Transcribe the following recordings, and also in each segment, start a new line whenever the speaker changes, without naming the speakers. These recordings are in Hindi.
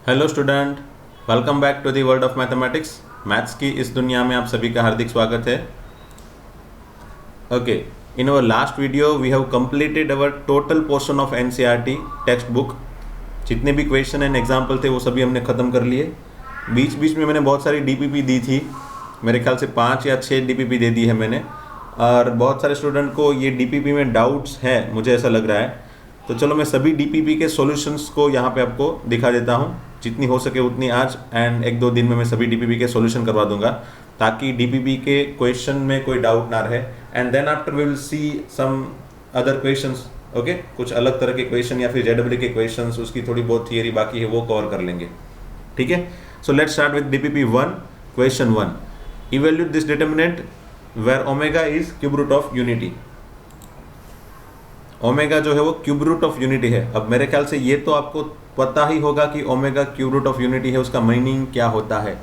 Hello student, welcome back to the world of mathematics. Maths की इस दुनिया में आप सभी का हार्दिक स्वागत है। Okay, in our last video we have completed our total portion of NCERT text book. जितने भी क्वेश्चन एंड एग्जाम्पल थे वो सभी हमने ख़त्म कर लिए। बीच बीच में मैंने बहुत सारी डीपीपी दी थी, मेरे ख्याल से 5 या 6 डीपीपी दे दी है मैंने, और बहुत सारे स्टूडेंट को ये डीपीपी में डाउट्स हैं, मुझे ऐसा लग रहा है। तो चलो मैं सभी डीपीपी के सॉल्यूशंस को यहाँ पे आपको दिखा देता हूँ, जितनी हो सके उतनी आज, एंड 1-2 दिन में मैं सभी डीपीपी के सॉल्यूशन करवा दूंगा ताकि डीपीपी के क्वेश्चन में कोई डाउट ना रहे। And then after we will see some other questions. Okay, कुछ अलग तरह के क्वेश्चन या फिर जेडब्ल्यू के क्वेश्चंस, उसकी थोड़ी बहुत थियरी बाकी है, वो कवर कर लेंगे। ठीक है, so let's start with DPP 1। Question 1, evaluate this determinant where omega is cube root of unity. Omega जो है वो क्यूब रूट ऑफ यूनिटी है। अब मेरे ख्याल से ये तो आपको पता ही होगा कि omega cube root of unity है, उसका मीनिंग क्या होता है।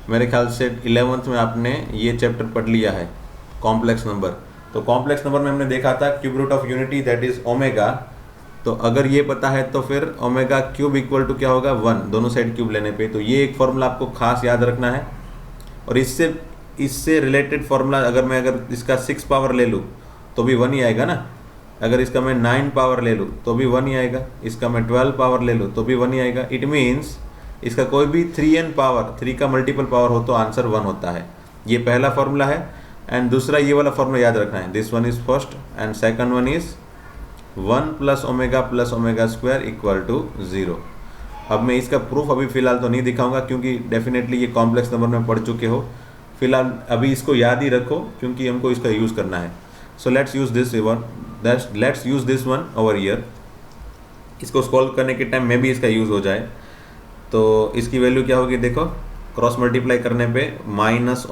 मेरे ख्याल से 11th में आपने ये चैप्टर पढ़ लिया है, कॉम्प्लेक्स नंबर। तो कॉम्प्लेक्स नंबर में हमने देखा था cube root of unity that is omega. तो अगर ये पता है तो फिर ओमेगा क्यूब इक्वल टू क्या होगा, 1, दोनों साइड क्यूब लेने पे। तो ये एक फॉर्मूला आपको खास याद रखना है। और इससे रिलेटेड फॉर्मूला अगर इसका 6 पावर ले लूँ तो भी 1 ही आएगा ना। अगर इसका मैं 9 पावर ले लूँ तो भी 1 ही आएगा। इसका मैं 12 पावर ले लूँ तो भी 1 ही आएगा। इट मीन्स इसका कोई भी 3n पावर, 3 का मल्टीपल पावर हो तो आंसर 1 होता है। ये पहला फॉर्मूला है। एंड दूसरा ये वाला फॉर्मूला याद रखना है, this one is first and second one is 1 plus omega square equal to 0। अब मैं इसका प्रूफ अभी फिलहाल तो नहीं दिखाऊंगा क्योंकि डेफिनेटली ये कॉम्प्लेक्स नंबर में पढ़ चुके हो। फिलहाल अभी इसको याद ही रखो क्योंकि हमको इसका यूज़ करना है। So let's use this one over here. इसको सॉल्व करने के टाइम में भी इसका यूज़ हो जाए तो इसकी वैल्यू क्या होगी, देखो क्रॉस मल्टीप्लाई करने पे माइनस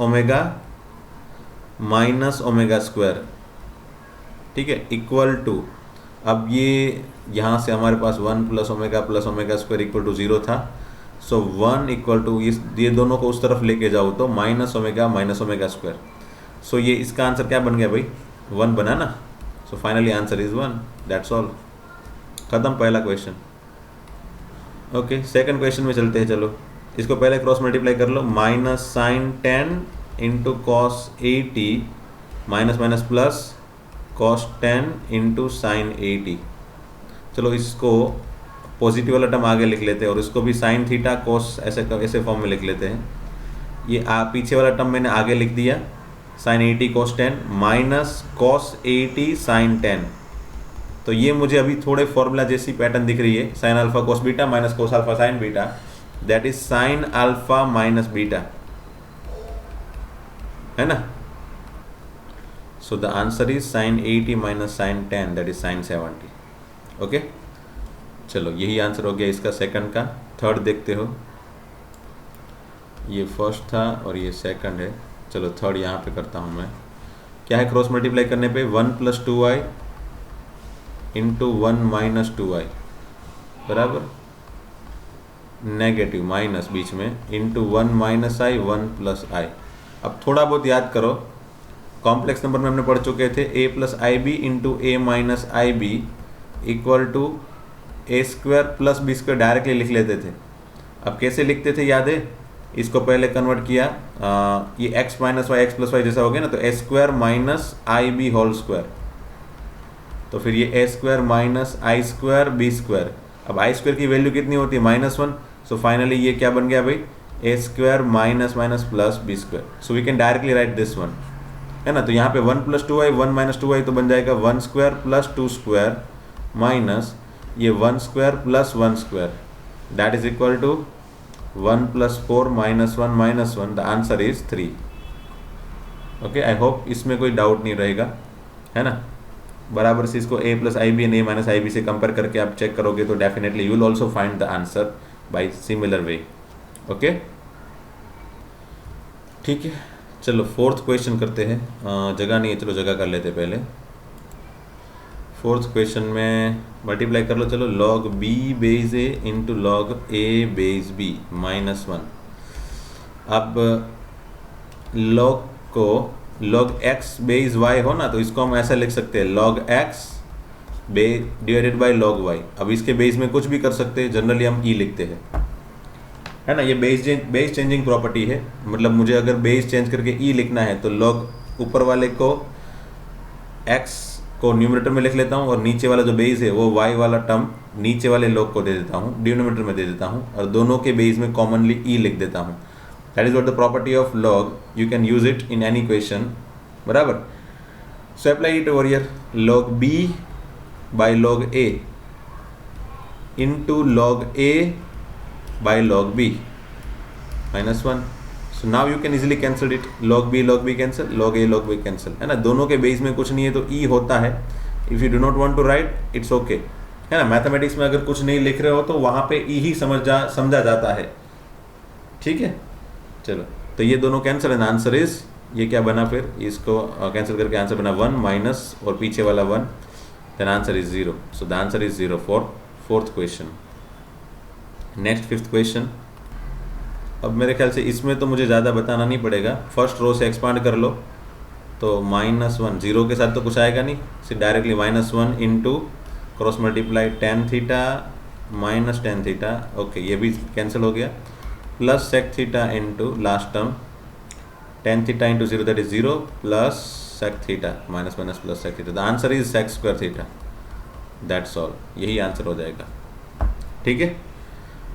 ओमेगा स्क्वायर, ठीक है, इक्वल टू, अब ये यहाँ से हमारे पास 1 plus omega square equal to 0 था। सो 1 इक्वल टू ये दोनों को उस तरफ लेके जाओ तो माइनस ओमेगा स्क्वायर। सो ये इसका आंसर क्या बन गया भाई, 1 बना ना। सो finally answer is 1, that's all. खत्म पहला क्वेश्चन। ओके, सेकंड क्वेश्चन में चलते हैं। चलो इसको पहले क्रॉस मल्टीप्लाई कर लो, minus sine 10 into cos 80 minus plus cos 10 into sine 80। चलो इसको पॉजिटिव वाला टर्म आगे लिख लेते हैं और इसको भी साइन थीटा कॉस ऐसे फॉर्म में लिख लेते हैं। ये पीछे वाला टर्म मैंने आगे लिख दिया, sine 80 cos 10 minus cos 80 sine 10। तो ये मुझे अभी थोड़े फॉर्मूला जैसी पैटर्न दिख रही है, sine alpha cos beta minus cos alpha sine beta, that is sine alpha minus beta, है ना। So the answer is sine 80 minus sine 10, that is sine 70। Okay, चलो यही आंसर हो गया इसका सेकंड का। थर्ड देखते हो, ये फर्स्ट था और ये सेकंड है। चलो थर्ड यहाँ पे करता हूँ मैं। क्या है, क्रॉस मल्टीप्लाई करने पे 1 plus 2i into 1 minus 2i बराबर नेगेटिव माइनस बीच में इंटू 1 माइनस आई 1 प्लस आई। अब थोड़ा बहुत याद करो, कॉम्प्लेक्स नंबर में हमने पढ़ चुके थे a plus i b into a minus i b equal to a square plus b square directly लिख लेते थे। अब कैसे लिखते थे याद है, इसको पहले कन्वर्ट किया, ये x minus y x plus y जैसा हो गया ना, तो a square minus i b whole square, तो फिर ये a square minus i square b square. अब आई स्क्वायर की वैल्यू कितनी होती है, -1। सो फाइनली ये क्या बन गया भाई, a square minus plus b square. So we can directly write this one, है ना। तो यहाँ पे 1 प्लस 2i 1 माइनस 2i तो बन जाएगा 1 स्क्वायर प्लस 2 स्क्वायर माइनस ये 1 square plus 1 square, that is equal to 1 plus 4 minus 1, the answer is 3। Okay, I hope इसमें कोई डाउट नहीं रहेगा, है ना। बराबर से इसको a plus i b and a minus i b से कंपेयर करके आप चेक करोगे तो definitely you will also find the answer by similar way. Okay, ठीक है, चलो फोर्थ क्वेश्चन करते हैं। जगह नहीं है, चलो जगह कर लेते पहले। फोर्थ क्वेश्चन में मल्टीप्लाई कर लो, चलो log b base a into log a base b -1। अब log x बेस y हो ना, तो इसको हम ऐसा लिख सकते हैं log x divided by log y। अब इसके बेस में कुछ भी कर सकते हैं, जनरली हम e लिखते हैं। है ना, ये बेस चेंजिंग प्रॉपर्टी है। मतलब मुझे अगर बेस चेंज करके ई लिखना है तो लॉग ऊपर वाले को एक्स को न्यूमरेटर में लिख लेता हूँ और नीचे वाला जो बेस है वो वाई वाला टर्म नीचे वाले लॉग को दे देता हूँ, डिनोमिनेटर में दे देता हूँ और दोनों के बेस में कॉमनली ई लिख देता हूँ। That is what the property of log, you can use it in any question, बराबर। So apply it over here, log b by log a into log a by log b minus 1. So now you can easily cancel it, log b cancel, log a cancel, है ना। दोनों के बेस में कुछ नहीं है तो e होता है। If you do not want to write it's okay, है ना। मैथमेटिक्स में अगर कुछ नहीं लिख रहे हो तो वहाँ पे e ही समझा जाता है, ठीक है। चलो, तो ये दोनों कैंसिल एंड आंसर इज, ये क्या बना फिर, इसको कैंसिल करके आंसर बना 1 माइनस और पीछे वाला 1, then answer is 0। So the answer is 0 for fourth question. Next fifth question. अब मेरे ख्याल से इसमें तो मुझे ज़्यादा बताना नहीं पड़ेगा, फर्स्ट रो से एक्सपांड कर लो तो -1, जीरो के साथ तो कुछ आएगा नहीं, सिर्फ directly -1 into cross multiply tan theta minus tan theta, okay ये भी कैंसिल हो गया, plus sec theta into last term tan theta into 0 that is 0 plus sec theta minus minus plus sec theta, the answer is sec square theta, that's all, यही आंसर हो जाएगा, ठीक है।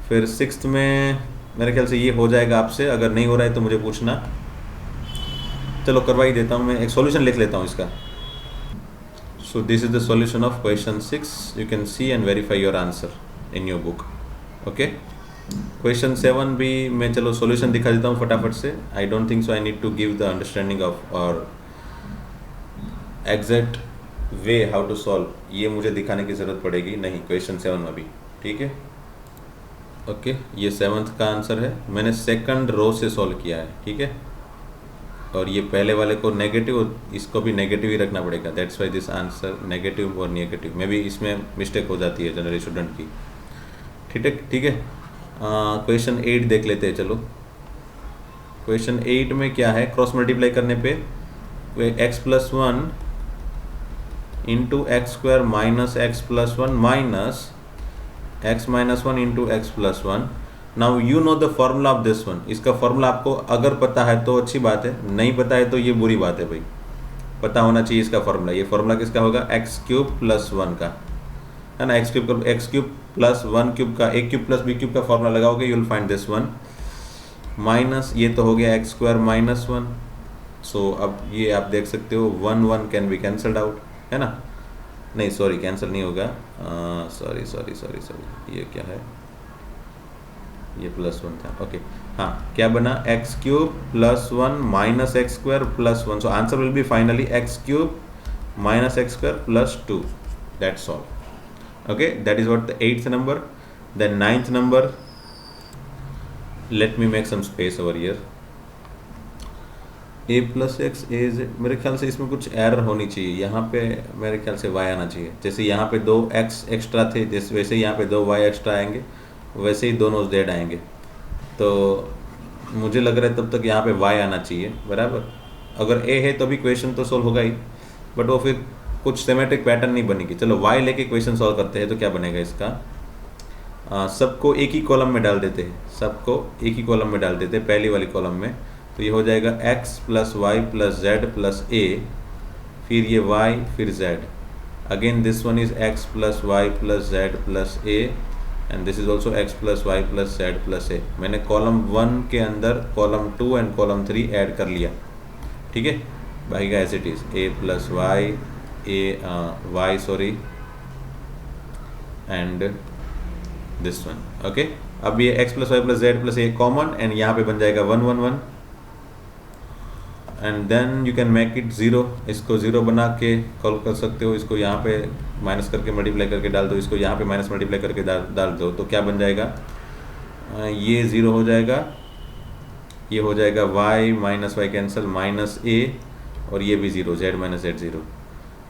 फिर सिक्स्थ में मेरे ख्याल से ये हो जाएगा आपसे, अगर नहीं हो रहा है तो मुझे पूछना। चलो करवा ही देता हूँ, मैं एक सॉल्यूशन लिख लेता हूँ इसका। सो this is the solution of question 6, you can C and verify your answer in your book, okay. Question 7 भी मैं चलो सॉल्यूशन दिखा देता हूँ फटाफट से। I don't think so I need to give the understanding of और exact way how to solve, ये मुझे दिखाने की ज़रूरत पड़ेगी नहीं क्वेश्चन 7 में भी, ठीक है, ओके। ये 7th का आंसर है, मैंने सेकंड रो से सॉल्व किया है, ठीक है। और ये पहले वाले को नेगेटिव, इसको भी नेगेटिव ही रखना पड़ेगा, that's why this answer negative और नेगेटिव में भी इसमें मिस्टेक हो जाती है जनरली स्टूडेंट की, ठीक है, ठीक है। क्वेश्चन 8 देख लेते हैं, चलो। क्वेश्चन 8 में क्या है, क्रॉस मल्टीप्लाई करने पे x+1 into x square minus x+1 minus x-1 into x+1। Now you know the formula of this one, इसका फॉर्मूला आपको अगर पता है तो अच्छी बात है, नहीं पता है तो ये बुरी बात है भाई, पता होना चाहिए इसका फॉर्मूला। ये फॉर्मूला किसका होगा, x³ + 1 का, है ना। x³ + 1³ का, a³ + b³ का फॉर्मूला लगाओगे, you will find this one, minus ये तो हो गया x² - 1। सो अब ये आप देख सकते हो 1 कैन बी कैंसल्ड आउट, है ना। नहीं सॉरी, कैंसिल नहीं होगा, सॉरी ये क्या है, ये +1 था, ओके। हाँ, क्या बना, x³ + 1 minus x² + 1। So answer will be finally x³ - x² + 2, that's all, okay, that is what the 8th number. Then 9th number, let me make some space over here, a + x is, मेरे ख्याल से इसमें कुछ एरर होनी चाहिए, यहाँ पे मेरे ख्याल से y आना चाहिए। जैसे यहाँ पे 2 x एक्स्ट्रा थे, जैसे वैसे यहाँ पे 2 y एक्स्ट्रा आएंगे, वैसे ही दोनों z आएंगे। तो मुझे लग रहा है तब तक यहाँ पे y आना चाहिए, बराबर। अगर a है तो भी क्वेश्चन तो सोल्व होगा ही, बट वो फिर कुछ सिमेट्रिक पैटर्न नहीं बनेगी। चलो y लेके क्वेश्चन सॉल्व करते हैं, तो क्या बनेगा इसका, सबको एक ही कॉलम में डाल देते हैं, सबको एक ही कॉलम में डाल देते हैं, पहली वाली कॉलम में। तो ये हो जाएगा x + y + z + a, फिर ये y फिर z, again this one is x + y + z + a and this is also x + y + z + a। मैंने कॉलम 1 के अंदर कॉलम 2 एंड कॉलम 3 ऐड कर लिया, ठीक है, बाकी का as it is, a + y y sorry and this one, okay। अब ये x + y + z + a common and यहाँ पे बन जाएगा 1 1 1 and then you can make it 0, इसको 0 बना के कॉल कर सकते हो, इसको यहाँ पे माइनस करके मल्टीप्लाई करके डाल दो, इसको यहाँ पे माइनस मल्टीप्लाई करके डाल दो, तो क्या बन जाएगा, ये 0 हो जाएगा, ये हो जाएगा y - y कैंसिल -a और ये भी 0, z - z 0,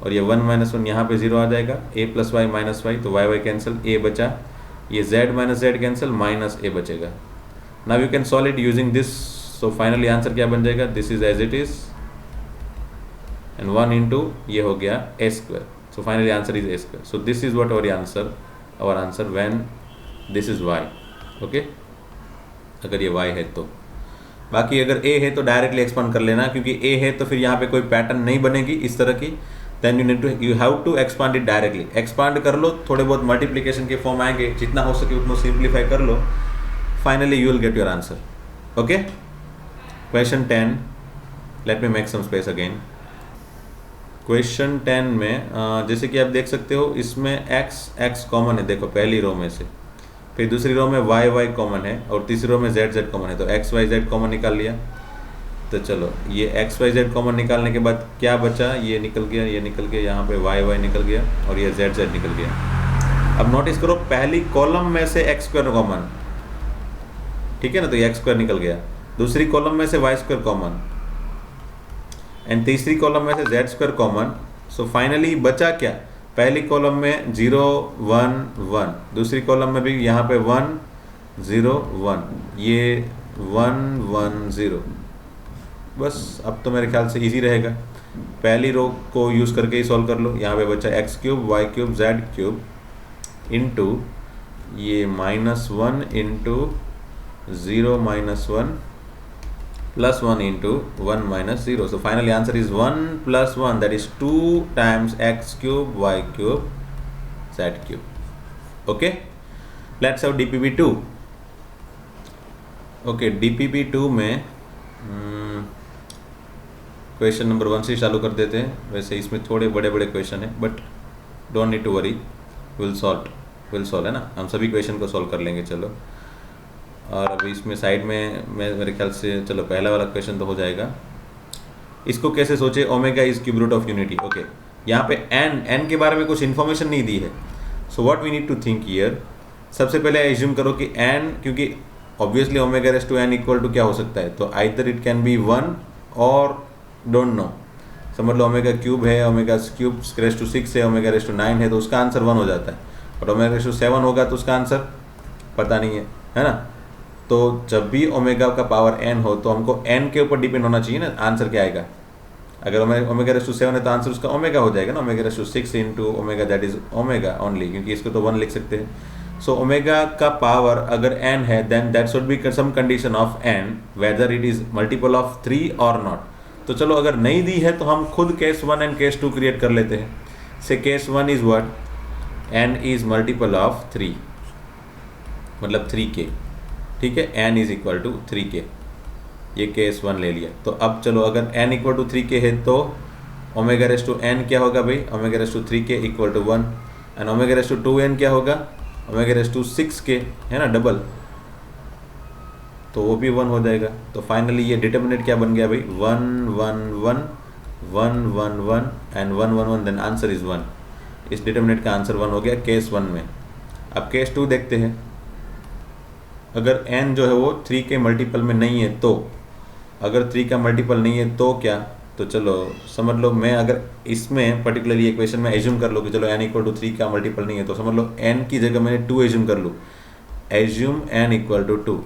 और ये 1 - 1 यहाँ पे 0 आ जाएगा, a + y - y, तो y कैंसिल, a बचा, ये z - z कैंसिल, -a बचेगा। Now you can solve it using this, so finally answer क्या बन जाएगा, this is as it is and 1 into ये हो गया a², so finally answer is a²। So this is what our answer when this is y, okay. अगर ये y है तो। बाकी अगर a है तो डायरेक्टली एक्सपांड कर लेना, क्योंकि a है तो फिर यहाँ पे कोई पैटर्न नहीं बनेगी इस तरह की। Then you have to expand it directly. Expand कर लो, थोड़े बहुत मल्टीप्लिकेशन के फॉर्म आएंगे, जितना हो सके उतना सिंप्लीफाई कर लो, finally you will get your answer. Okay, question 10, let me make some space again. Question 10 में जैसे कि आप देख सकते हो इसमें x कॉमन है, देखो पहली रो में से, फिर दूसरी रो में y कॉमन है और तीसरी रो में z कॉमन है, तो x y z कॉमन निकाल लिया। तो चलो ये x y z कॉमन निकालने के बाद क्या बचा, ये निकल गया, ये निकल गया, यहाँ पे y निकल गया और ये z निकल गया। अब नोटिस करो पहली कॉलम में से x स्क्वायर कॉमन, ठीक है ना, तो ये x स्क्वायर निकल गया। दूसरी कॉलम में से y स्क्वायर कॉमन एंड तीसरी कॉलम में से z square common. So finally बचा क्या, पहली कॉलम में 0 1 1, दूसरी कॉलम में भी यहाँ पे 1 0 1, ये 1 1 0। बस अब तो मेरे ख्याल से इजी रहेगा, पहली रो को यूज़ करके ही सॉल्व कर लो। यहाँ पे बचा x cube y cube z cube into ये -1 into 0 -1 plus 1 into 1 minus 0. So finally answer is 1 plus 1, that is 2 times x cube y cube z cube. Okay, let's have DPP2. Okay, DPP2 में क्वेश्चन नंबर 1 से चालू कर देते हैं। वैसे इसमें थोड़े बड़े बड़े क्वेश्चन है, but don't need to worry, will solve है ना, हम सभी क्वेश्चन को सॉल्व कर लेंगे। चलो, और अभी इसमें साइड में मेरे ख्याल से चलो पहला वाला क्वेश्चन तो हो जाएगा। इसको कैसे सोचे, omega is cube root of unity. Okay, यहाँ पे एन के बारे में कुछ इन्फॉर्मेशन नहीं दी है। So what we need to think here, सबसे पहले एज्यूम करो कि एन, क्योंकि obviously omega raise to n equal to क्या हो सकता है, तो आइदर इट कैन बी 1 और डोंट नो। समझ लो ओमेगा क्यूब है, ओमेगा क्यूब रेस टू 6 है, ओमेगा रेस टू 9 है, तो उसका आंसर 1 हो जाता है। और ओमेगा रेस टू 7 होगा तो उसका आंसर पता नहीं है ना। तो जब भी ओमेगा का पावर n हो तो हमको n के ऊपर डिपेंड होना चाहिए ना, आंसर क्या आएगा। अगर ओमेगा रेस टू 7 है तो आंसर उसका ओमेगा हो जाएगा ना, omega raise to 6 into omega, that is omega only, क्योंकि इसको तो 1 लिख सकते हैं। सो ओमेगा का पावर अगर n है, then that should be some condition of n whether it is multiple of 3 और नॉट। तो चलो अगर नहीं दी है तो हम खुद केस 1 एंड केस 2 क्रिएट कर लेते हैं। से case 1 is what, n is multiple of 3, मतलब 3k, ठीक है, n is equal to 3k, ये केस 1 ले लिया। तो अब चलो अगर n इक्वल टू 3k है तो ओमेगा रेस टू n क्या होगा भाई, omega raise to 3k equal to 1, and omega raise to 2n क्या होगा, ओमेगा रेस टू 6k है ना, डबल, तो वो भी 1 हो जाएगा। तो फाइनली ये डिटर्मिनेंट क्या बन गया भाई, 1 1 1 1 1 1 एंड 1 1 1, देन आंसर इज 1। इस डिटर्मिनेंट का आंसर 1 हो गया केस 1 में। अब केस 2 देखते हैं। अगर n जो है वो 3 के मल्टीपल में नहीं है तो, अगर 3 का मल्टीपल नहीं है तो क्या, तो चलो समझ लो, मैं अगर इसमें पर्टिकुलरली इक्वेशन में एज्यूम कर लो कि चलो n इक्वल टू 3 का मल्टीपल नहीं है, तो समझ लो n की जगह मैंने 2 एज्यूम कर लूँ, एज्यूम n इक्वल टू 2,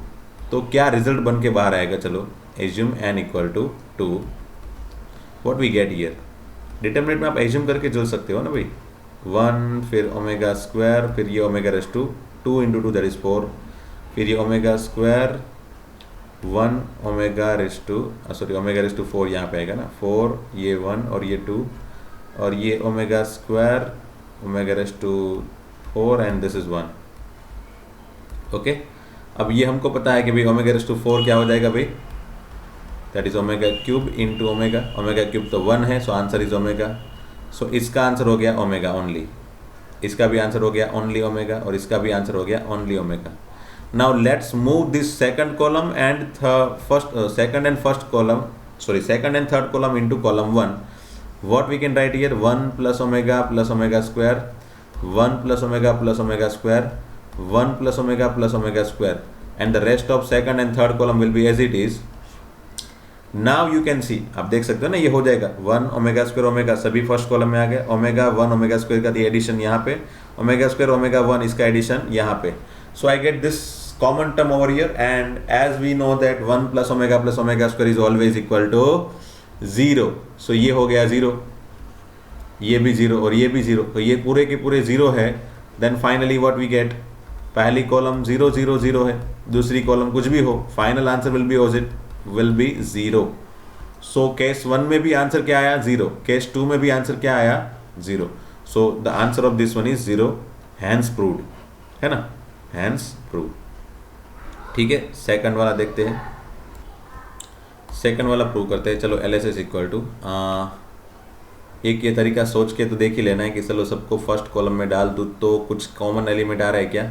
तो क्या रिजल्ट बन के बाहर आएगा, चलो assume n equal to 2, what we get here. Determinant में आप एज्यूम करके जोड़ सकते हो ना भाई, 1 फिर ओमेगा स्क्वायर, फिर ये omega raise to 2 into 2 that is 4, फिर ये omega square 1 omega raise to omega raise to 4 यहाँ पे आएगा ना, 4 ये 1 और ये 2, और ये omega square omega raise to 4 and this is 1। Okay, अब ये हमको पता है कि भाई ओमेगा रेस टू 4 क्या हो जाएगा भाई, that is omega cube into omega, omega cube तो 1 है, सो आंसर इज ओमेगा। सो इसका आंसर हो गया ओमेगा ओनली, इसका भी आंसर हो गया ओनली ओमेगा, और इसका भी आंसर हो गया only omega. Now let's move this second column and second and third column into column 1. What we can write here, 1 plus omega square, 1 plus omega square, 1 plus omega square, and the rest of second and third column will be as it is. Now you can see, आप देख सकते हो ना, ये हो जाएगा 1 ओमेगा स्क्वायर ओमेगा, सभी फर्स्ट कॉलम में आ गए, ओमेगा 1 ओमेगा स्क्वायर का एडिशन यहाँ पे, ओमेगा स्क्वायर ओमेगा 1 इसका एडिशन यहाँ पे। So I get this common term over here, and as we know that 1 plus omega square is always equal to 0, so ये हो गया 0, ये भी 0 और ये भी 0, तो ये पूरे के पूरे 0 है। then finally what we get, पहली कॉलम 0 0 0 है, दूसरी कॉलम कुछ भी हो, final answer will be 0। So case 1 में भी आंसर क्या आया 0, केस 2 में भी आंसर क्या आया 0। So the answer of this one is 0, hence proved, है ना, हैंस प्रूव्ड। ठीक है, सेकंड वाला देखते हैं, सेकंड वाला प्रूव करते हैं। चलो L S S equal to, एक ये तरीका सोच के तो देख ही लेना है कि चलो सबको फर्स्ट कॉलम में डाल दूँ तो कुछ कॉमन एलिमेंट आ रहा है क्या,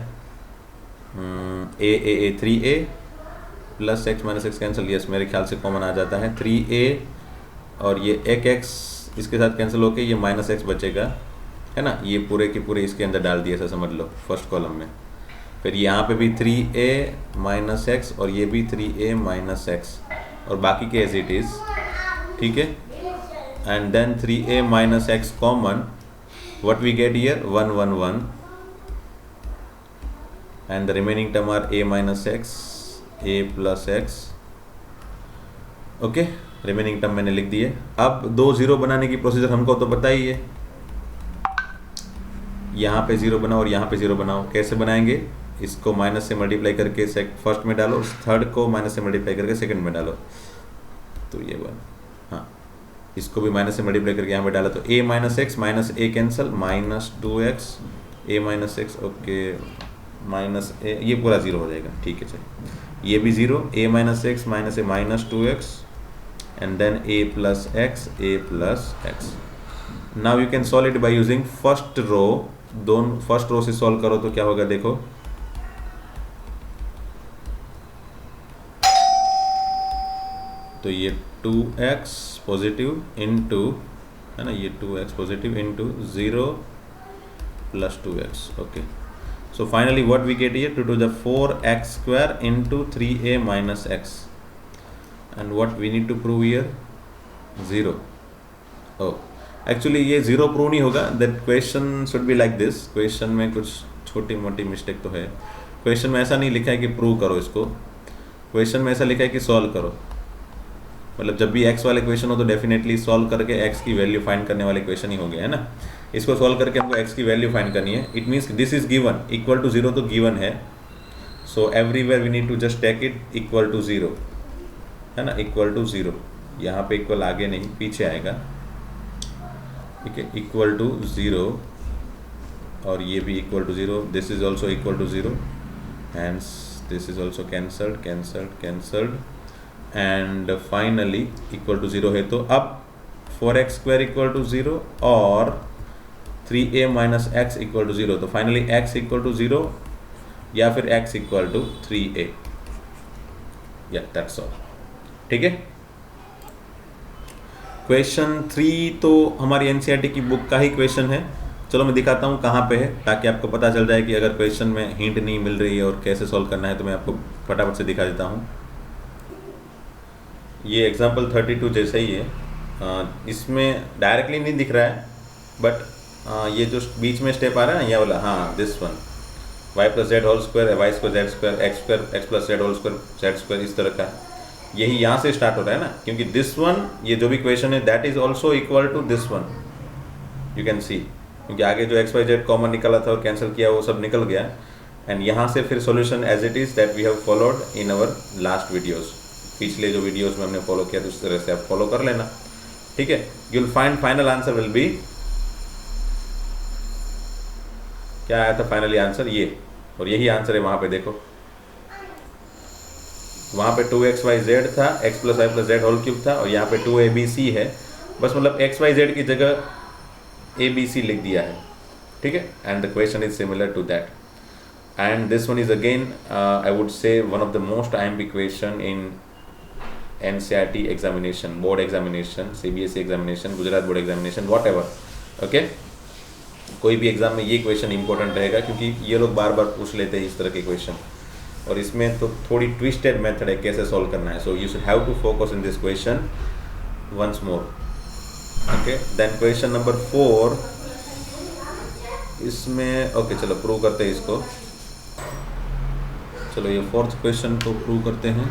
ए 3a plus x minus x cancel, yes मेरे ख्याल से कॉमन आ जाता है 3a, और ये एक एक्स इसके साथ कैंसिल होके ये माइनस एक्स बचेगा, है ना, ये पूरे के पूरे इसके अंदर डाल दिए ऐसा समझ लो फर्स्ट कॉलम में। फिर यहाँ पे भी 3a माइनस एक्स और ये भी 3a माइनस एक्स, और बाकी के एज इट इज़, ठीक है। And then 3a minus x common, what we get here 1 1 1, and the remaining term are a minus x, a plus x. Okay, remaining term मैंने लिख दिए। अब 2 0 बनाने की प्रोसीजर हमको तो पता ही है, यहाँ पे 0 बनाओ और यहाँ पे 0 बनाओ। कैसे बनाएंगे, इसको माइनस से मल्टीप्लाई करके फर्स्ट में डालो, थर्ड को माइनस से मल्टीप्लाई करके सेकंड में डालो, तो ये वन, हाँ इसको भी माइनस से मल्टीप्लाई करके यहाँ पे डाला तो a minus x minus a cancel, minus 2x a minus x, okay minus a, ये पूरा 0 हो जाएगा, ठीक है चलिए, ये भी 0, a minus x minus a minus 2x and then a plus x। Now you can solve it by using first row, दोनों फर्स्ट रो से सॉल्व करो तो क्या होगा देखो, तो ये 2x पॉजिटिव इंटू, है ना, ये 2x positive into 0 plus 2x, okay. So finally what we get here 2 to the 4x square into 3a minus x, and what we need to prove here 0। oh actually ये 0 प्रूव नहीं होगा, that question should be like this. Question में कुछ छोटी मोटी मिस्टेक तो है, क्वेश्चन में ऐसा नहीं लिखा है कि प्रूव करो इसको, क्वेश्चन में ऐसा लिखा है कि सॉल्व करो। मतलब जब भी x वाले क्वेश्चन हो तो डेफिनेटली सॉल्व करके x की वैल्यू फाइंड करने वाले क्वेश्चन ही हो गया, है ना। इसको सॉल्व करके हमको x की वैल्यू फाइंड करनी है। It means this is given, equal to 0 तो गिवन है, so everywhere we need to just take it equal to 0, है ना, इक्वल टू 0। यहाँ पे इक्वल आगे नहीं पीछे आएगा, ठीक है, इक्वल टू 0, और ये भी equal to 0, this is also equal to 0, hence this is also cancelled cancelled cancelled, and finally equal to 0 है। तो अब 4x स्क्वायर इक्वल टू 0 और 3a minus x equal to 0, तो फाइनली x इक्वल टू 0 या फिर x इक्वल टू 3a, या दैट्स ऑल, ठीक है। क्वेश्चन 3 तो हमारी एनसीईआरटी की बुक का ही क्वेश्चन है। चलो मैं दिखाता हूँ कहाँ पे है, ताकि आपको पता चल जाए कि अगर क्वेश्चन में हिंट नहीं मिल रही है और कैसे सॉल्व करना है, तो मैं आपको फटाफट से दिखा देता हूँ। ये एग्जाम्पल 32 जैसा ही है, इसमें डायरेक्टली नहीं दिख रहा है, बट ये जो बीच में स्टेप आ रहा है ना, ये वाला, हाँ this one, y plus z whole square, y square z square, x plus z whole square, z square, इस तरह का यही यहाँ से स्टार्ट हो रहा है ना, क्योंकि दिस वन, ये जो भी क्वेश्चन है that is also equal to this one, you can see, क्योंकि आगे जो एक्स वाई जेड कॉमन निकला था और कैंसिल किया वो सब निकल गया, एंड यहाँ से फिर solution as it is that we have followed in our last videos. पिछले जो वीडियोस में हमने फॉलो किया तो उस तरह से आप फॉलो कर लेना, ठीक है। You will find final answer will be, क्या आया था फाइनली आंसर ये, और यही आंसर है वहां पे देखो, वहां पे 2xyz था, x plus y plus z whole cube था, और यहाँ पे 2abc है, बस मतलब xyz की जगह abc लिख दिया है, ठीक है। And the question is similar to that, and this one is again I would say one of the most IMP question in NCERT examination, board examination, CBSE examination, Gujarat board examination, whatever, okay. कोई भी एग्जाम में ये क्वेश्चन इंपॉर्टेंट रहेगा, क्योंकि ये लोग बार बार पूछ लेते हैं इस तरह के क्वेश्चन, और इसमें तो थोड़ी ट्विस्टेड मेथड है कैसे सॉल्व करना है, so you should have to focus in this question once more, okay. Then question number 4, इसमें ओके चलो प्रूव करते हैं इसको, चलो ये फोर्थ क्वेश्चन को प्रूव करते हैं।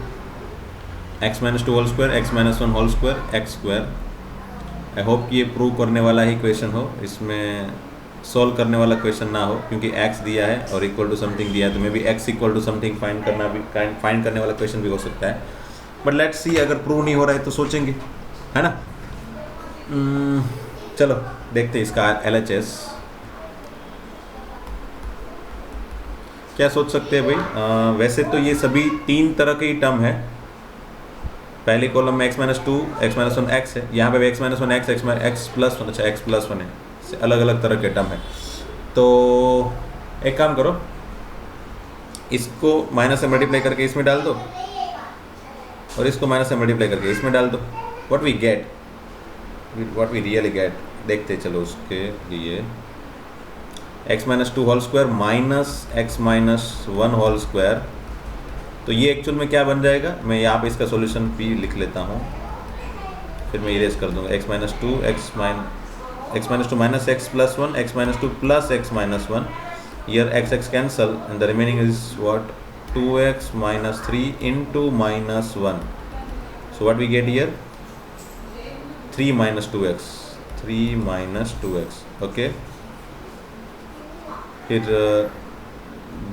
x minus 2 whole square, x minus 1 whole square, x square. I hope कि ये प्रूव करने वाला ही क्वेश्चन हो, इसमें सॉल्व करने वाला क्वेश्चन ना हो, क्योंकि x दिया है और इक्वल टू समथिंग दिया है, तो may be x equal to something find करने वाला क्वेश्चन भी हो सकता है। बट लेट्स सी, अगर प्रूव नहीं हो रहा है तो सोचेंगे, है ना। चलो देखते हैं इसका LHS क्या सोच सकते हैं भाई। वैसे तो ये सभी 3 तरह के ही टर्म है। पहले कॉलम में x - 2 x - 1 x है, यहाँ पे भी x - 1 x x + 1, अच्छा x + 1 है, अलग अलग तरह के टर्म है। तो एक काम करो, इसको माइनस से मल्टीप्लाई करके इसमें डाल दो और इसको माइनस से मल्टीप्लाई करके इसमें डाल दो। व्हाट वी रियली गेट देखते चलो उसके लिए। x - 2 whole square minus x - 1 whole square, तो ये एक्चुअल में क्या बन जाएगा, मैं यहाँ पे इसका सॉल्यूशन भी लिख लेता हूँ, फिर मैं इरेज कर दूँगा। x - 2 minus x plus 1 x minus 2 plus x minus 1, here x cancel and the remaining is what, 2x minus 3 into minus 1. So what we get here, 3 minus 2x, okay. फिर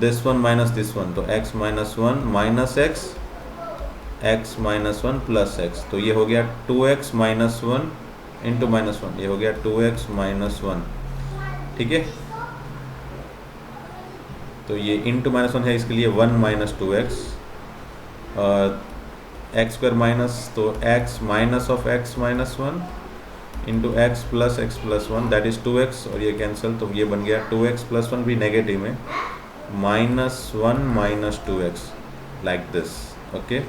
this one minus this one, तो x minus 1 minus x minus 1 plus x, तो ये हो गया 2x minus 1 इंटू -1, ये हो गया 2x - 1, ठीक है। तो ये इंटू -1 है, इसके लिए 1 - 2x, x स्क्वायर माइनस, तो x minus of x - 1 into x plus 1, that is 2x, और ये कैंसिल, तो ये बन गया 2x + 1 भी नेगेटिव में, -1 - 2x लाइक दिस, ओके।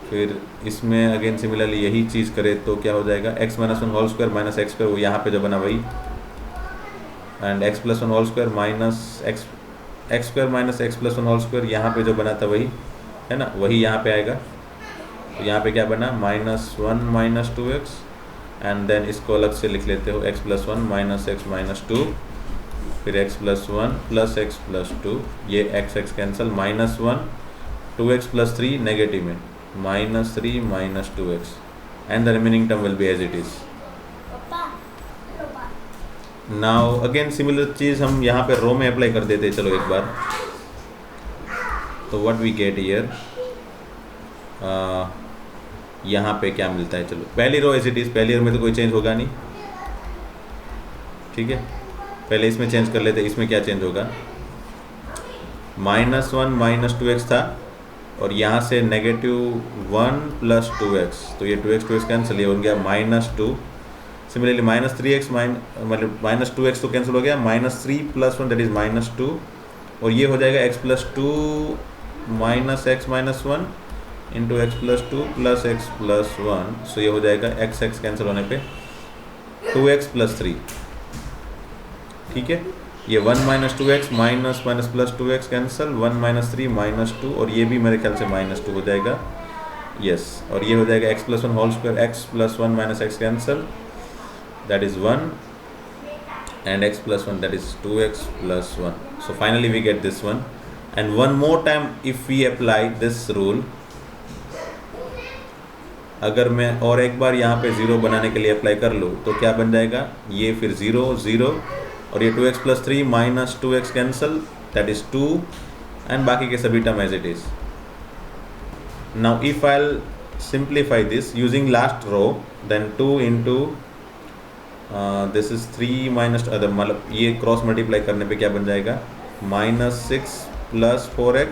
फिर इसमें अगेन सिमिलरली यही चीज़ करें तो क्या हो जाएगा, x - 1 whole square minus x square, वो यहाँ पे जो बना वही, and x + 1 whole square minus x square minus x + 1 whole square, यहाँ पे जो बना था वही है ना, वही यहाँ पे आएगा। तो यहाँ पे क्या बना, -1 - 2x, एंड देन इसको अलग से लिख लेते हो, x + 1 - x - 2, फिर x + 1 + x + 2, ये x कैंसिल, -1 2x + 3 नेगेटिव में, -3 - 2x, and the remaining term will be as it is. Now again similar चीज़ हम यहाँ पे रो में अप्लाई कर देते हैं, चलो एक बार। तो what we get here, यहाँ पे क्या मिलता है, चलो पहली रो एज इट इज़, पहली रो में तो कोई चेंज होगा नहीं, ठीक है। पहले इसमें चेंज कर लेते, इसमें क्या चेंज होगा, -1 - 2x था, और यहाँ से -1 + 2x, तो ये 2x कैंसिल, ये हो गया -2। सिमिलरली -3x मतलब -2x तो कैंसिल हो गया, -3 + 1 दैट इज़ -2, और ये हो जाएगा x + 2 - x - 1 into x + 2 + x + 1, सो ये हो जाएगा x कैंसिल होने पे 2x + 3, ठीक है। ये 1 - 2x माइनस + 2x कैंसिल, 1 - 3 -2, और ये भी मेरे ख्याल से -2 हो जाएगा, यस। और ये हो जाएगा x + 1 whole square, x + 1 - x cancel, that is 1, and x + 1 that is 2x + 1। So finally we get this one, and one more time if we apply this rule, अगर मैं और एक बार यहाँ पे 0 बनाने के लिए अप्लाई कर लूँ तो क्या बन जाएगा, ये फिर 0 0, और ये 2x + 3 - 2x cancel, that is 2, and बाकी के सभी term as it is. Now if I will simplify this using last row, then 2 into this is 3 minus other, मतलब ये क्रॉस मल्टीप्लाई करने पे क्या बन जाएगा, -6 + 4x,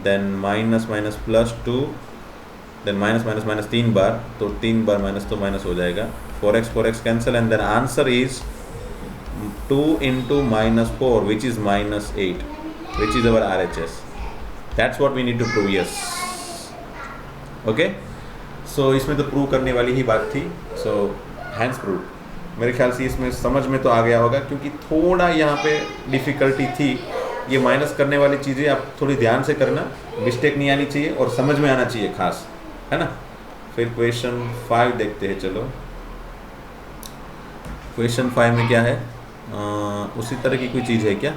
then minus +2, then minus 3 बार, तो 3 बार माइनस तो माइनस हो जाएगा, 4x cancel, and then answer is 2 into -4, which is -8, which is our RHS. That's what we need to prove, yes. Okay, so इसमें तो प्रूव करने वाली ही बात थी, so hence proof। मेरे ख्याल से इसमें समझ में तो आ गया होगा, क्योंकि थोड़ा यहाँ पे डिफ़िकल्टी थी, ये माइनस करने वाली चीज़ें आप थोड़ी ध्यान से करना, मिस्टेक नहीं आनी चाहिए और समझ में आना चाहिए खास, है ना। फिर क्वेश्चन 5 देखते हैं, चलो क्वेश्चन 5 में क्या है, उसी तरह की कोई चीज़ है क्या,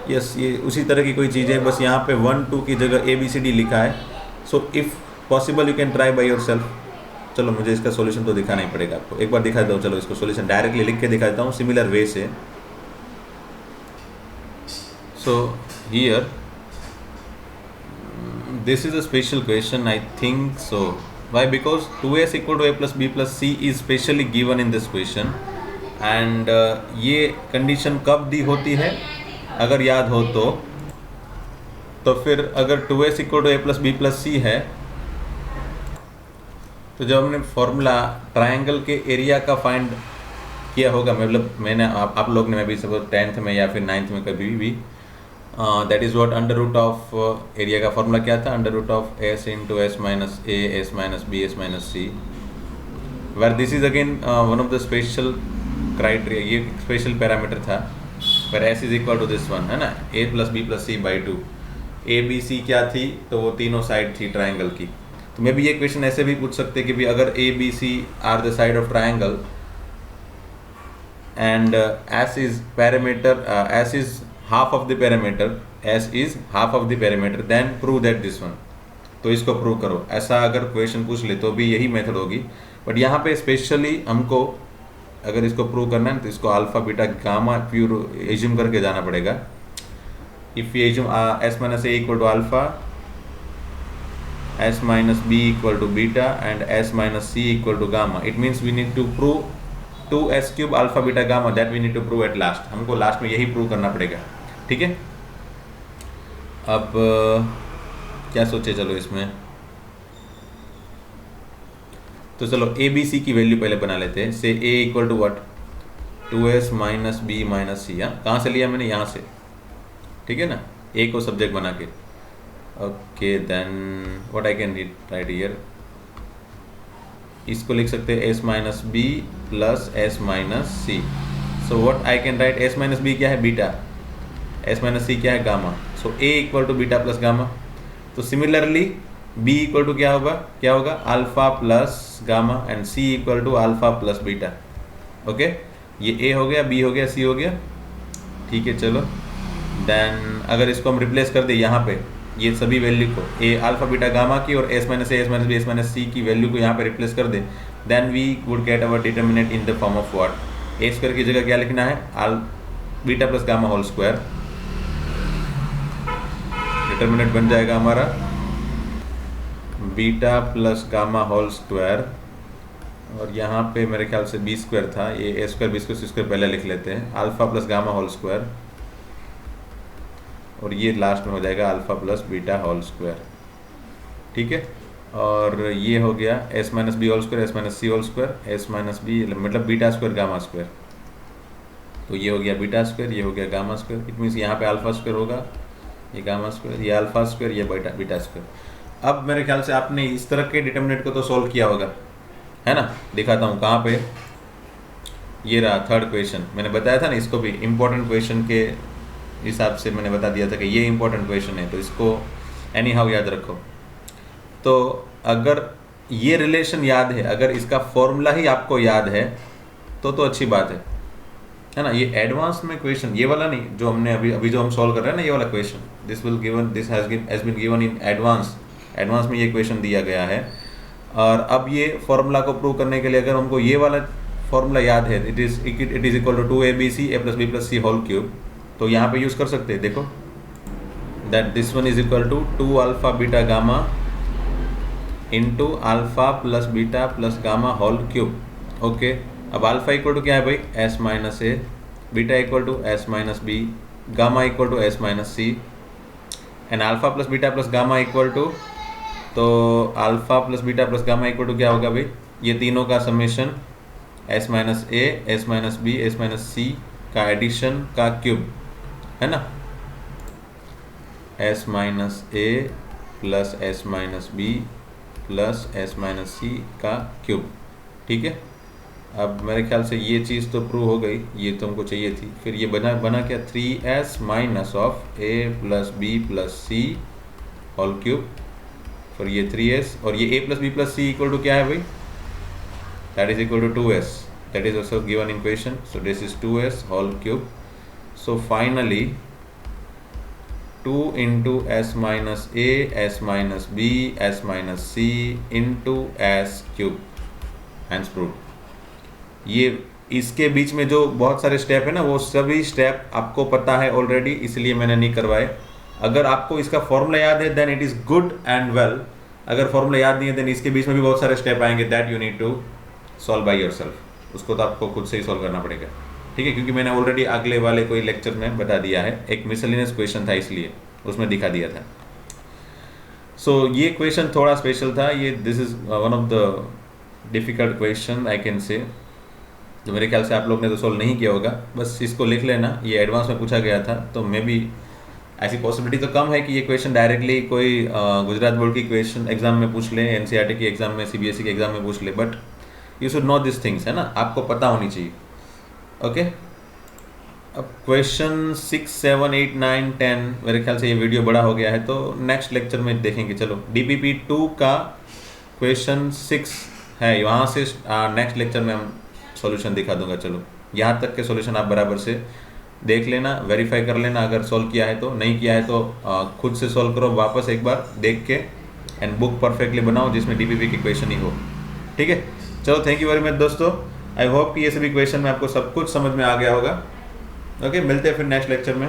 यस ये उसी तरह की कोई चीज़ है, बस यहाँ पे 1 2 की जगह ABCD लिखा है। So if possible you can try by your self, चलो मुझे इसका सॉल्यूशन तो दिखाना ही पड़ेगा आपको, एक बार दिखा दो। चलो इसको सॉल्यूशन डायरेक्टली लिख के दिखा देता हूँ सिमिलर वे से। So here this is a special question, I think so. Why? Because 2s equal to a plus b plus c is specially given in this question, and ये कंडीशन कब दी होती है अगर याद हो तो फिर अगर 2s equal to a plus B plus c है तो जब हमने फॉर्मूला ट्रायंगल के एरिया का फाइंड किया होगा, मतलब मैंने आप लोग ने, मैं भी सपोज 10th में या फिर 9th में कभी भी, that is what under root of area का फॉर्मूला क्या था, under root of s into S minus A S minus B S minus c, where this is again one of the special criteria, ये स्पेशल पैरामीटर था, where s is equal to this one, है ना, a plus B plus c by 2। A b c क्या थी, तो वो तीनों साइड थी ट्राइंगल की। तो मे भी ये क्वेश्चन ऐसे भी पूछ सकते कि भी अगर a b c are the side of triangle and s is parameter, s is half of the parameter, s is half of the parameter, then prove that this one। तो इसको प्रूव करो, ऐसा अगर क्वेश्चन पूछ ले तो भी यही मेथड होगी। बट यहाँ पे स्पेशली हमको अगर इसको प्रूव करना है तो इसको alpha beta gamma pure assume करके जाना पड़ेगा। If you assume s minus a equal to alpha, s minus b equal to beta and s minus c equal to gamma, it means we need to prove 2s cube alpha beta gamma, that we need to prove at last. हमको लास्ट में यही प्रूव करना पड़ेगा, ठीक है। अब क्या सोचे, चलो इसमें तो चलो ए बी सी की वैल्यू पहले बना लेते हैं। से a equal to what, 2s minus b minus c. कहाँ से लिया मैंने, यहाँ से, ठीक है ना, ए को सब्जेक्ट बना के। Okay then what I can write here, इसको लिख सकते हैं S minus B plus S minus C. So what I can write, S minus B क्या है, बीटा, एस माइनस सी क्या है, gamma. So A equal to beta plus gamma. तो सिमिलरली बी इक्वल टू क्या होगा alpha plus gamma and C equal to alpha plus beta. Okay, ये ए हो गया, बी हो गया, सी हो गया, ठीक है। चलो देन अगर इसको हम रिप्लेस कर दे यहाँ पे, ये सभी वैल्यू को ए अल्फा बीटा गामा की और s minus B S minus c की वैल्यू को यहाँ पे रिप्लेस कर दे, then we would get our determinant in the form of what, a square की जगह क्या लिखना है, beta plus gamma whole square. Determinant बन जाएगा हमारा beta plus gamma whole square, और यहाँ पे मेरे ख्याल से बी स्क्वायर था, ये a square b square c square पहले लिख लेते हैं, alpha plus gamma whole square, और ये लास्ट में हो जाएगा alpha plus beta whole square, ठीक है। और ये हो गया s minus b whole square, s minus c whole square, s minus b मतलब बीटा स्क्वायर गामा स्क्वायर। तो ये हो गया बीटा स्क्वायर, ये हो गया गामा स्क्वायर, इट मीन्स यहाँ पे अल्फा स्क्वायर होगा, ये गामा स्क्वायर, ये अल्फा स्क्वायर, ये बीटा स्क्वायर। अब मेरे ख्याल से आपने इस तरह के डिटर्मिनेंट को तो सॉल्व किया होगा, है ना। दिखाता हूँ कहाँ पे, ये रहा थर्ड क्वेश्चन। मैंने बताया था ना, इसको भी इम्पोर्टेंट क्वेश्चन के हिसाब से मैंने बता दिया था कि ये इंपॉर्टेंट क्वेश्चन है, तो इसको एनी हाउ याद रखो। तो अगर ये रिलेशन याद है, अगर इसका फॉर्मूला ही आपको याद है तो अच्छी बात है ना। ये एडवांस में क्वेश्चन, ये वाला नहीं जो हमने अभी जो हम सॉल्व कर रहे हैं ना, ये वाला question, this has been given in advance में ये क्वेश्चन दिया गया है। और अब ये फॉर्मूला को प्रूव करने के लिए अगर हमको ये वाला फॉर्मूला याद है, it is equal to 2abc a plus B plus C whole cube, तो यहाँ पे यूज़ कर सकते हैं। देखो that this one is equal to 2 alpha beta gamma into alpha plus beta plus gamma whole cube. Okay, अब अल्फा इक्वल टू क्या है भाई, S minus A, beta equal to S minus B, gamma equal to S minus C, and alpha plus beta plus gamma equal to, तो alpha plus beta plus gamma equal to क्या होगा भाई, ये तीनों का समेशन एस माइनस ए, S minus B, S minus c का एडिशन का क्यूब, है ना। S minus a plus S minus B plus S minus c का क्यूब, ठीक है। अब मेरे ख्याल से ये चीज़ तो प्रूव हो गई, ये तो हमको चाहिए थी। फिर ये बना क्या, 3s minus of A plus B plus C whole cube, फिर ये 3s, और ये a plus B plus C equal to क्या है भाई, that is equal to 2s, that is also given in question. So this is 2s whole cube. So finally 2 into S minus A, S minus B, S minus C into S cube, hence proved. ये इसके बीच में जो बहुत सारे स्टेप है ना, वो सभी स्टेप आपको पता है ऑलरेडी, इसलिए मैंने नहीं करवाए। अगर आपको इसका फॉर्मूला याद है then it is good and well. अगर फॉर्मूला याद नहीं है देन इसके बीच में भी बहुत सारे स्टेप आएंगे that you need to solve by yourself. उसको तो आपको खुद से ही सॉल्व करना पड़ेगा, ठीक है, क्योंकि मैंने ऑलरेडी अगले वाले कोई लेक्चर में बता दिया है। एक मिसलिनियस क्वेश्चन था इसलिए उसमें दिखा दिया था। सो ये क्वेश्चन थोड़ा स्पेशल था। ये this is one of the difficult question I can say. तो मेरे ख्याल से आप लोग ने तो सॉल्व नहीं किया होगा, बस इसको लिख लेना। ये एडवांस में पूछा गया था, तो मे बी ऐसी पॉसिबिलिटी तो कम है कि ये क्वेश्चन डायरेक्टली कोई गुजरात बोर्ड की क्वेश्चन एग्जाम में पूछ ले, एनसीईआरटी की एग्जाम में, सीबीएसई के एग्जाम में पूछ ले, but you should know this things, है ना, आपको पता होनी चाहिए। ओके, अब क्वेश्चन 6, 7, 8, 9, 10 मेरे ख्याल से ये वीडियो बड़ा हो गया है, तो नेक्स्ट लेक्चर में देखेंगे। चलो, DPP 2 का क्वेश्चन 6 है, वहाँ से नेक्स्ट लेक्चर में हम सॉल्यूशन दिखा दूंगा। चलो, यहाँ तक के सॉल्यूशन आप बराबर से देख लेना, वेरीफाई कर लेना, अगर सॉल्व किया है तो, नहीं किया है तो खुद से सॉल्व करो वापस एक बार देख के, एंड बुक परफेक्टली बनाओ जिसमें DPP की क्वेश्चन ही हो, ठीक है। चलो, थैंक यू वेरी मच दोस्तों। आई होप कि ये सभी क्वेश्चन में आपको सब कुछ समझ में आ गया होगा। ओके, मिलते हैं फिर नेक्स्ट लेक्चर में।